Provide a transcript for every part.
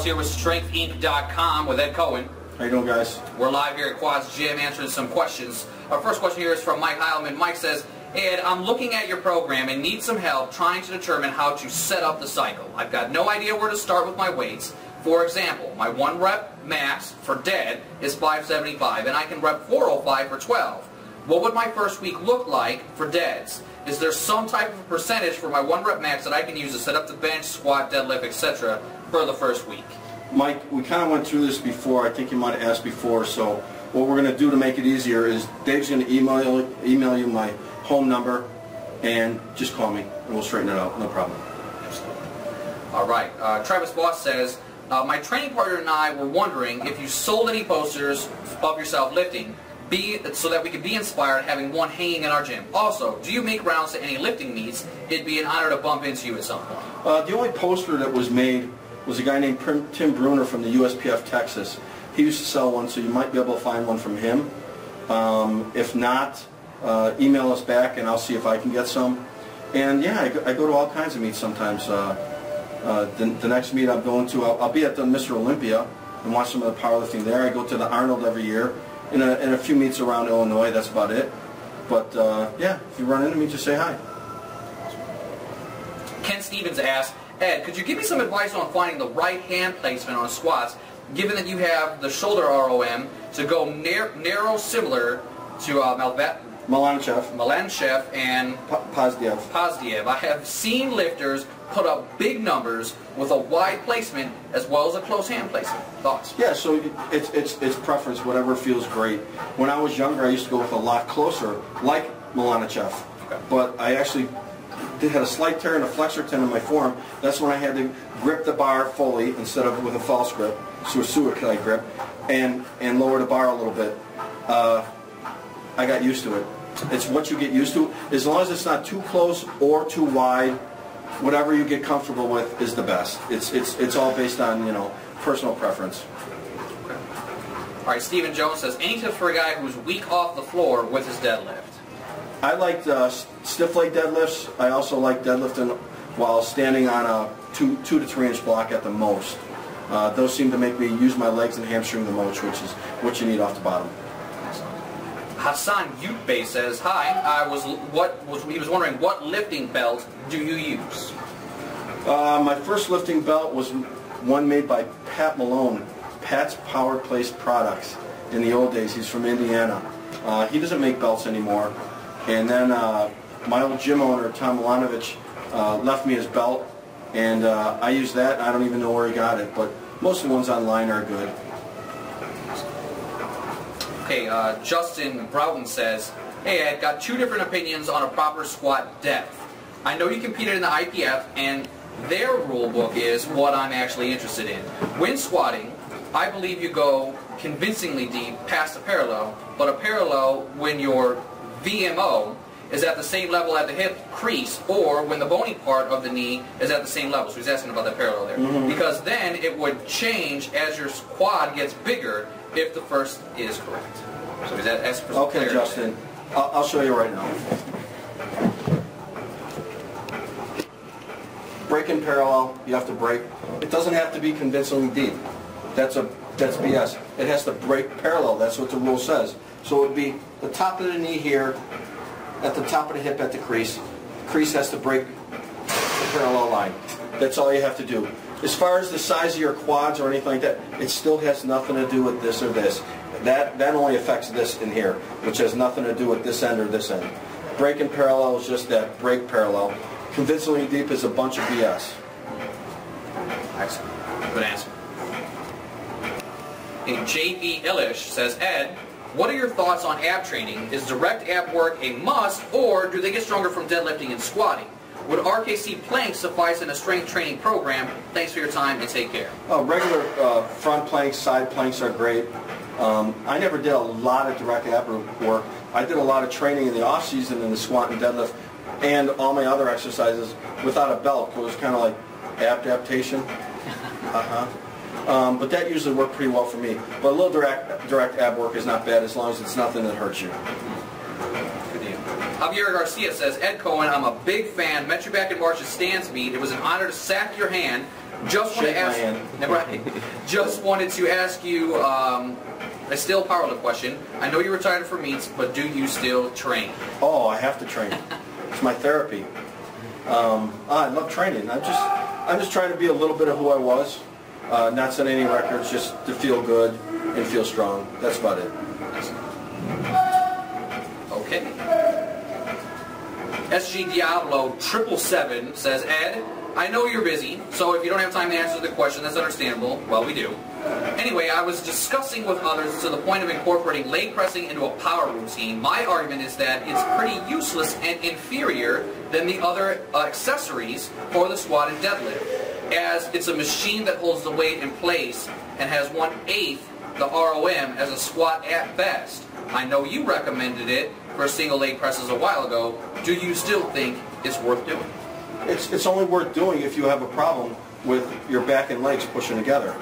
here with StrengthInc.com with Ed Coan. How you doing, guys? We're live here at Quad's Gym answering some questions. Our first question here is from Mike Heilman. Mike says, Ed, I'm looking at your program and need some help trying to determine how to set up the cycle. I've got no idea where to start with my weights. For example, my 1 rep max for dead is 575 and I can rep 405 for 12. What would my first week look like for deads? Is there some type of percentage for my 1 rep max that I can use to set up the bench, squat, deadlift, etc. for the first week? Mike, we kind of went through this before. I think you might have asked before. So what we're going to do to make it easier is Dave's going to email you my home number and just call me and we'll straighten it out. No problem. All right. Travis Boss says, my training partner and I were wondering if you sold any posters of yourself lifting so that we could be inspired having one hanging in our gym. Also, do you make rounds to any lifting meets? It'd be an honor to bump into you at some point. The only poster that was made was a guy named Tim Bruner from the USPF Texas. He used to sell one, so you might be able to find one from him. If not, email us back and I'll see if I can get some. And yeah, I go to all kinds of meets sometimes. The next meet I'm going to, I'll be at the Mr. Olympia and watch some of the powerlifting there. I go to the Arnold every year. In a few meets around Illinois, that's about it. But yeah, if you run into me, just say hi. Ken Stevens asks, Ed, could you give me some advice on finding the right hand placement on squats, given that you have the shoulder ROM to go narrow similar to Malanchev and Pozdiev. I have seen lifters put up big numbers with a wide placement as well as a close hand placement. Thoughts? Yeah, so it's preference, whatever feels great. When I was younger, I used to go with a lot closer, like Malanchev. Okay. But I actually had a slight tear in the flexor tendon in my forearm. That's when I had to grip the bar fully instead of with a false grip, so a suicide grip, and lower the bar a little bit. I got used to it. It's what you get used to. As long as it's not too close or too wide, whatever you get comfortable with is the best. It's all based on, you know, personal preference. Okay. All right, Stephen Jones says, any tips for a guy who's weak off the floor with his deadlift? I like stiff leg deadlifts. I also like deadlifting while standing on a 2 to 3 inch block at the most. Those seem to make me use my legs and hamstring the most, which is what you need off the bottom. Hassan Yutbe says, hi, he was wondering, what lifting belt do you use? My first lifting belt was one made by Pat Malone, Pat's Power Place Products. In the old days, he's from Indiana. He doesn't make belts anymore. And then my old gym owner, Tom Milanovich, left me his belt, and I use that. I don't even know where he got it, but most of the ones online are good. Okay, Justin Broughton says, hey, Ed, got 2 different opinions on a proper squat depth. I know you competed in the IPF, and their rule book is what I'm actually interested in. When squatting, I believe you go convincingly deep past a parallel, but a parallel when your VMO is at the same level at the hip crease, or when the bony part of the knee is at the same level. So he's asking about that parallel there. Mm-hmm. Because then it would change as your quad gets bigger if the first is correct. So is that as okay, Justin. I'll show you right now. Break in parallel, you have to break. It doesn't have to be convincingly deep. That's BS. It has to break parallel. That's what the rule says. So it would be the top of the knee here, at the top of the hip at the crease. The crease has to break the parallel line. That's all you have to do. As far as the size of your quads or anything like that, it still has nothing to do with this or this. That only affects this in here, which has nothing to do with this end or this end. Break in parallel is just that, break parallel. Convincingly deep is a bunch of BS. Excellent. Good answer. And J.B. Illish says, Ed, what are your thoughts on ab training? Is direct ab work a must, or do they get stronger from deadlifting and squatting? Would RKC planks suffice in a strength training program? Thanks for your time and take care. Regular front planks, side planks are great. I never did a lot of direct ab work. I did a lot of training in the off season in the squat and deadlift and all my other exercises without a belt. It was kind of like adaptation. But that usually worked pretty well for me. But a little direct ab work is not bad as long as it's nothing that hurts you. Good deal. Javier Garcia says, Ed Coan, I'm a big fan. Met you back in March at Stan's meet. It was an honor to sack your hand. Just wanted to ask. Right. Just wanted to ask you a still powerlift question. I know you retired from meets, but do you still train? Oh, I have to train. It's my therapy. I love training. I'm just trying to be a little bit of who I was. Not set any records, just to feel good and feel strong. That's about it. Okay. SG Diablo 777 says, Ed, I know you're busy, so if you don't have time to answer the question, that's understandable. Well, we do. Anyway, I was discussing with others to the point of incorporating leg pressing into a power routine. My argument is that it's pretty useless and inferior than the other accessories for the squat and deadlift, as it's a machine that holds the weight in place and has 1/8 the ROM as a squat at best. I know you recommended it for single leg presses a while ago. Do you still think it's worth doing? It's only worth doing if you have a problem with your back and legs pushing together.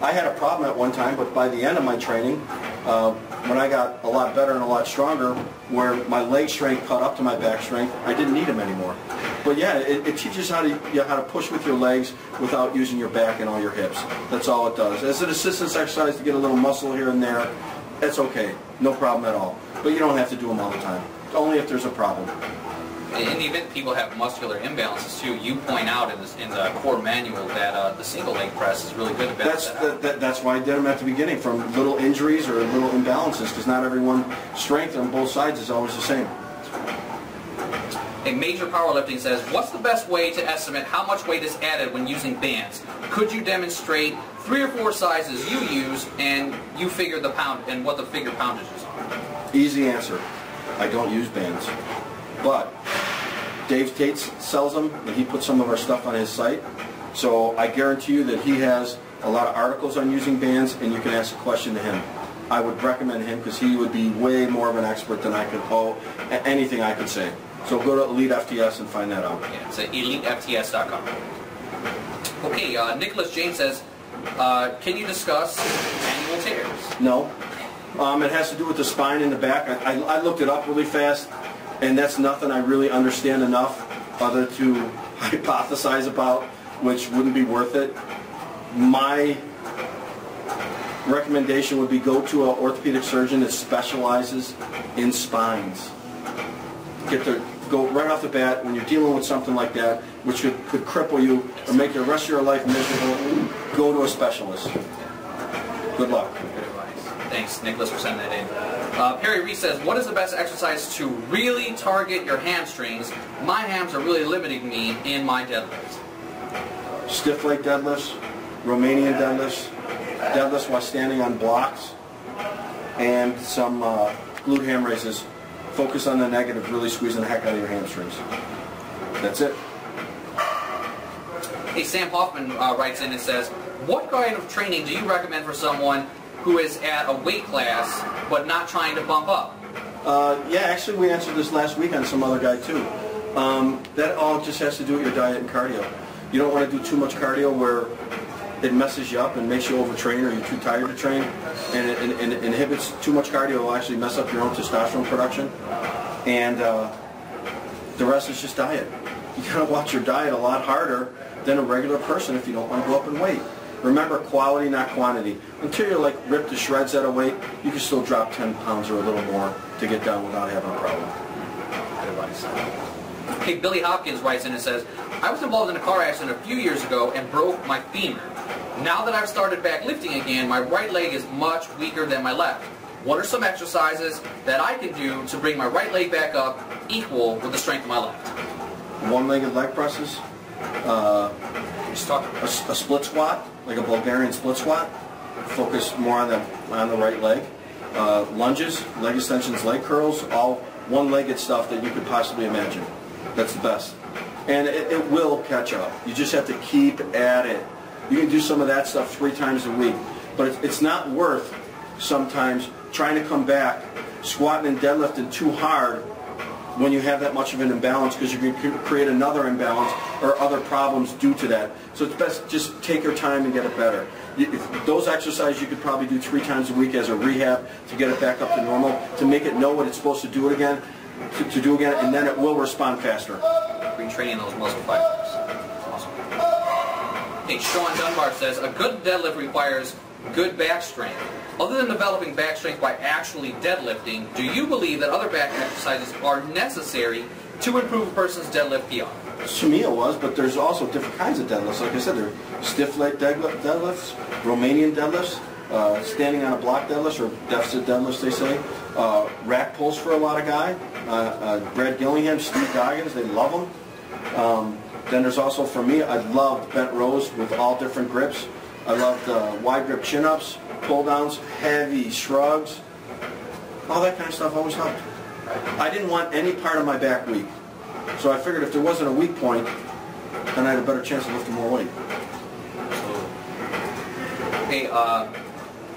I had a problem at one time, but by the end of my training, when I got a lot better and a lot stronger, where my leg strength caught up to my back strength, I didn't need them anymore. But yeah, it teaches how to push with your legs without using your back and all your hips. That's all it does. As an assistance exercise to get a little muscle here and there, that's okay. No problem at all. But you don't have to do them all the time. Only if there's a problem. In the event people have muscular imbalances too, you point out in the core manual that the single leg press is really good to balance that out. That's why I did them at the beginning, from little injuries or little imbalances, because not everyone's strength on both sides is always the same. A Major Powerlifting says, what's the best way to estimate how much weight is added when using bands? Could you demonstrate 3 or 4 sizes you use and you figure the pound and what the figure poundages are? Easy answer. I don't use bands. But Dave Tate sells them, and he puts some of our stuff on his site. So I guarantee you that he has a lot of articles on using bands, and you can ask a question to him. I would recommend him because he would be way more of an expert than I could anything I could say. So go to Elite FTS and find that out. Yeah, it's at elitefts.com. Okay, Nicholas James says, can you discuss annual tears? No. It has to do with the spine and the back. I looked it up really fast, and that's nothing I really understand enough other to hypothesize about, which wouldn't be worth it. My recommendation would be go to an orthopedic surgeon that specializes in spines. Go right off the bat, when you're dealing with something like that, which could cripple you or make the rest of your life miserable, go to a specialist. Good luck. Good advice. Thanks, Nicholas, for sending that in. Perry Reese says, what is the best exercise to really target your hamstrings? My hams are really limiting me in my deadlifts. Stiff leg deadlifts, Romanian deadlifts, deadlifts while standing on blocks, and some glute ham raises. Focus on the negative, really squeezing the heck out of your hamstrings. That's it. Hey, Sam Hoffman writes in and says, what kind of training do you recommend for someone who is at a weight class but not trying to bump up? Yeah, actually we answered this last week on some other guy too. That all just has to do with your diet and cardio. You don't want to do too much cardio where it messes you up and makes you overtrain or you're too tired to train, and it inhibits too much cardio. Will actually mess up your own testosterone production, and the rest is just diet. You gotta watch your diet a lot harder than a regular person if you don't want to go up in weight. Remember, quality, not quantity. Until you're like ripped to shreds at a weight, you can still drop 10 pounds or a little more to get down without having a problem. Good advice. Hey, Billy Hopkins writes in and says, I was involved in a car accident a few years ago and broke my femur. Now that I've started back lifting again, my right leg is much weaker than my left. What are some exercises that I can do to bring my right leg back up equal with the strength of my left? One-legged leg presses, a split squat, like a Bulgarian split squat. Focus more on the right leg. Lunges, leg extensions, leg curls, all one-legged stuff that you could possibly imagine. That's the best. And it will catch up. You just have to keep at it. You can do some of that stuff 3 times a week. But it's not worth sometimes trying to come back, squatting and deadlifting too hard when you have that much of an imbalance, because you can create another imbalance or other problems due to that. So it's best just take your time and get it better. Those exercises you could probably do 3 times a week as a rehab to get it back up to normal, to make it know what it's supposed to do it again, to do again, and then it will respond faster. Retraining those muscle fibers. Awesome. Hey, Sean Dunbar says, a good deadlift requires good back strength. Other than developing back strength by actually deadlifting, do you believe that other back exercises are necessary to improve a person's deadlift PR? To me it was, but there's also different kinds of deadlifts. Like I said, there are stiff leg deadlifts, Romanian deadlifts, standing on a block deadlifts, or deficit deadlifts they say, rack pulls for a lot of guys, Brad Gillingham, Steve Goggins, they love them. Then there's also, for me, I loved bent rows with all different grips. I loved wide grip chin-ups, pull-downs, heavy shrugs. All that kind of stuff always helped. I didn't want any part of my back weak. So I figured if there wasn't a weak point, then I had a better chance of lifting more weight. Okay,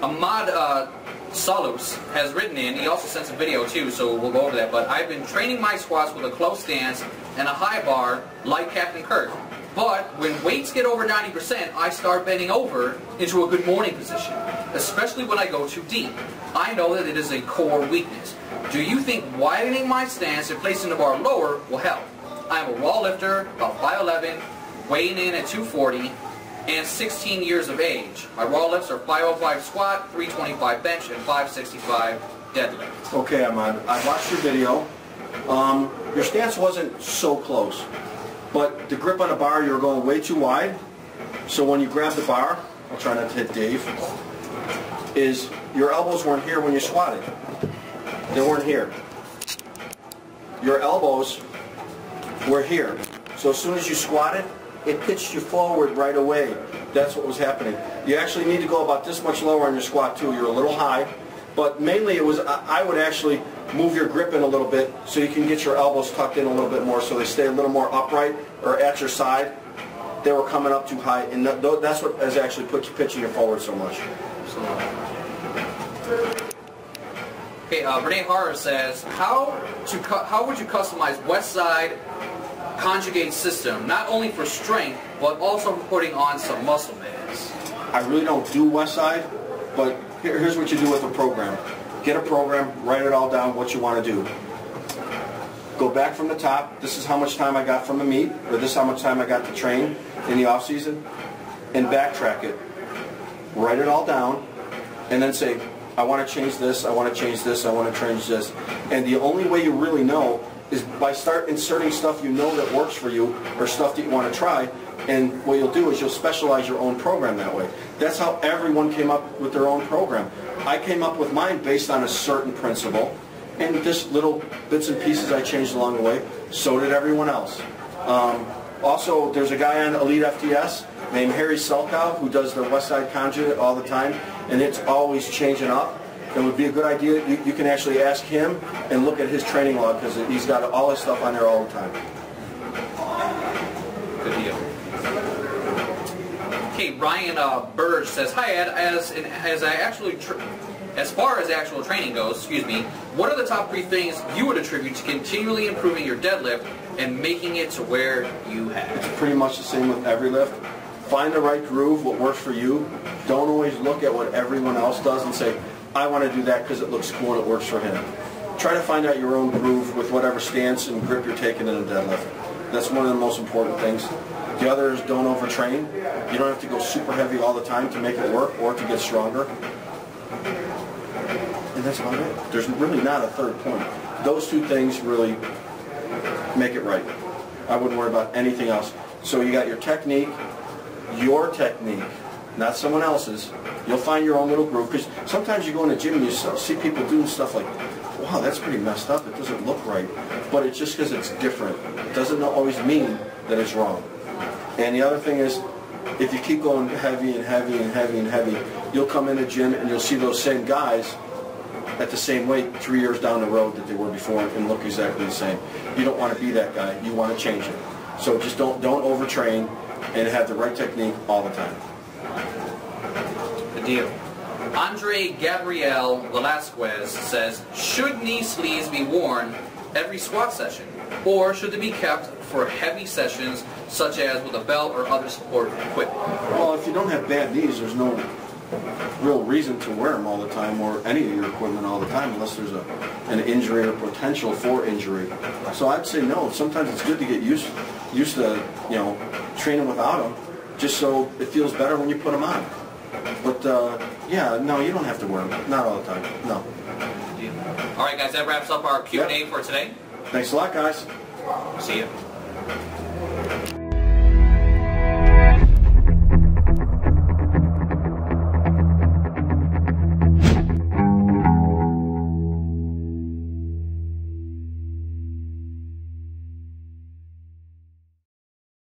Ahmad Salus has written in, he also sends a video too, so we'll go over that, but I've been training my squats with a close stance and a high bar like Captain Kirk. But when weights get over 90%, I start bending over into a good morning position, especially when I go too deep. I know that it is a core weakness. Do you think widening my stance and placing the bar lower will help? I am a raw lifter, about 5'11", weighing in at 240, and 16 years of age. My raw lifts are 505 squat, 325 bench, and 565 deadlift. Okay, Ahmad, I watched your video. Your stance wasn't so close, but the grip on the bar, you were going way too wide. So when you grab the bar, I'll try not to hit Dave, is your elbows weren't here when you squatted. They weren't here. Your elbows were here. So as soon as you squatted, it pitched you forward right away. That's what was happening. You actually need to go about this much lower on your squat too. You're a little high, but mainly it was, I would actually move your grip in a little bit so you can get your elbows tucked in a little bit more so they stay a little more upright or at your side. They were coming up too high, and that's what is actually pitching you forward so much. Okay, Renee Harrer says, how would you customize West Side conjugate system, not only for strength, but also for putting on some muscle mass? I really don't do West Side, but here's what you do with a program. Get a program, write it all down, what you want to do. Go back from the top, this is how much time I got from a meet, or this is how much time I got to train in the off season, and backtrack it. Write it all down, and then say, I want to change this, I want to change this, I want to change this. And the only way you really know is by start inserting stuff you know that works for you, or stuff that you want to try, and what you'll do is you'll specialize your own program that way. That's how everyone came up with their own program. I came up with mine based on a certain principle, and just little bits and pieces I changed along the way. So did everyone else. Also, there's a guy on Elite FTS named Harry Selkow who does the West Side Conjugate all the time, and it's always changing up. It would be a good idea. You can actually ask him and look at his training log because he's got all his stuff on there all the time. Good deal. Okay, Ryan Burge says, hi Ed, as far as actual training goes, what are the top 3 things you would attribute to continually improving your deadlift and making it to where you have? It's pretty much the same with every lift. Find the right groove, what works for you. Don't always look at what everyone else does and say, I want to do that because it looks cool and it works for him. Try to find out your own groove with whatever stance and grip you're taking in a deadlift. That's one of the most important things. The other is don't overtrain. You don't have to go super heavy all the time to make it work or to get stronger. And that's about it. There's really not a third point. Those 2 things really make it right. I wouldn't worry about anything else. So you got your technique, not someone else's. You'll find your own little groove, because sometimes you go in the gym and you see people doing stuff like, wow, that's pretty messed up, it doesn't look right. But it's just because it's different. It doesn't always mean that it's wrong. And the other thing is, if you keep going heavy and heavy and heavy and heavy, you'll come in the gym and you'll see those same guys at the same weight 3 years down the road that they were before and look exactly the same. You don't want to be that guy, you want to change it. So just don't overtrain and have the right technique all the time. Good deal. Andre Gabriel Velasquez says, should knee sleeves be worn every squat session, or should they be kept for heavy sessions such as with a belt or other support equipment? Well, if you don't have bad knees, there's no real reason to wear them all the time or any of your equipment all the time unless there's an injury or potential for injury. So I'd say no. Sometimes it's good to get used to training without them, just so it feels better when you put them on. But yeah, no, you don't have to wear them. Not all the time. No. All right, guys, that wraps up our Q&A for today. Thanks a lot, guys. See you.